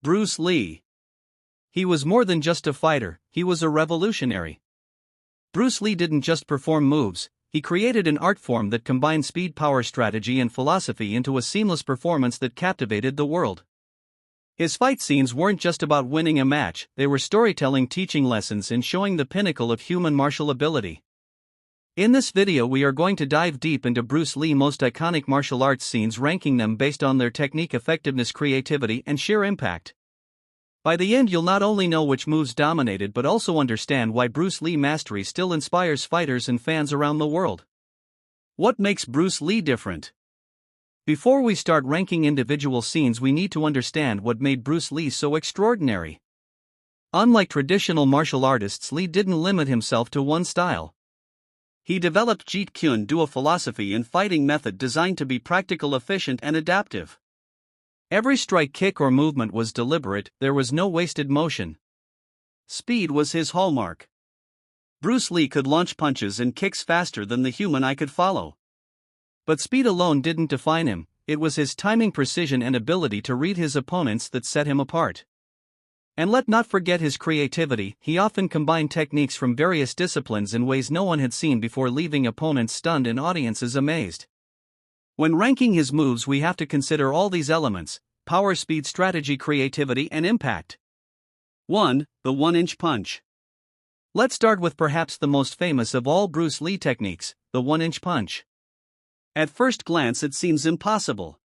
Bruce Lee. He was more than just a fighter, he was a revolutionary. Bruce Lee didn't just perform moves, he created an art form that combined speed, power, strategy, and philosophy into a seamless performance that captivated the world. His fight scenes weren't just about winning a match, they were storytelling, teaching lessons, and showing the pinnacle of human martial ability. In this video, we are going to dive deep into Bruce Lee's most iconic martial arts scenes, ranking them based on their technique, effectiveness, creativity, and sheer impact. By the end, you'll not only know which moves dominated but also understand why Bruce Lee's mastery still inspires fighters and fans around the world. What makes Bruce Lee different? Before we start ranking individual scenes, we need to understand what made Bruce Lee so extraordinary. Unlike traditional martial artists, Lee didn't limit himself to one style. He developed Jeet Kune Do, a philosophy and fighting method designed to be practical, efficient, and adaptive. Every strike, kick, or movement was deliberate, there was no wasted motion. Speed was his hallmark. Bruce Lee could launch punches and kicks faster than the human eye could follow. But speed alone didn't define him, it was his timing, precision, and ability to read his opponents that set him apart. And let's not forget his creativity. He often combined techniques from various disciplines in ways no one had seen before, leaving opponents stunned and audiences amazed. When ranking his moves, we have to consider all these elements: power, speed, strategy, creativity, and impact. 1. The 1-inch punch. Let's start with perhaps the most famous of all Bruce Lee techniques, the 1-inch punch. At first glance, it seems impossible.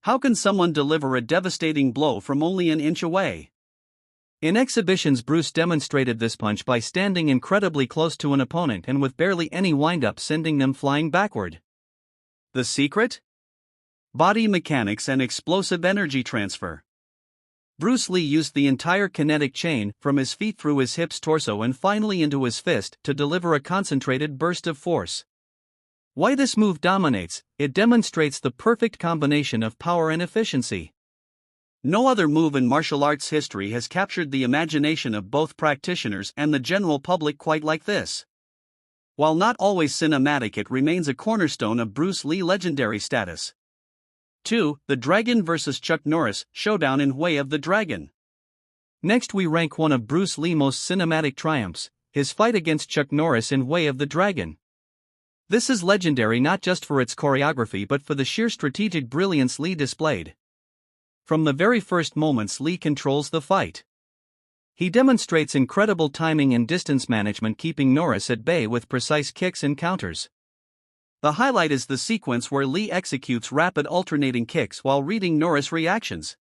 How can someone deliver a devastating blow from only an inch away? In exhibitions, Bruce demonstrated this punch by standing incredibly close to an opponent and with barely any wind-up sending them flying backward. The secret? Body mechanics and explosive energy transfer. Bruce Lee used the entire kinetic chain, from his feet through his hips, torso, and finally into his fist, to deliver a concentrated burst of force. Why this move dominates? It demonstrates the perfect combination of power and efficiency. No other move in martial arts history has captured the imagination of both practitioners and the general public quite like this. While not always cinematic, it remains a cornerstone of Bruce Lee's legendary status. 2. The Dragon vs. Chuck Norris, showdown in Way of the Dragon. Next, we rank one of Bruce Lee's most cinematic triumphs, his fight against Chuck Norris in Way of the Dragon. This is legendary not just for its choreography but for the sheer strategic brilliance Lee displayed. From the very first moments, Lee controls the fight. He demonstrates incredible timing and distance management, keeping Norris at bay with precise kicks and counters. The highlight is the sequence where Lee executes rapid alternating kicks while reading Norris' reactions.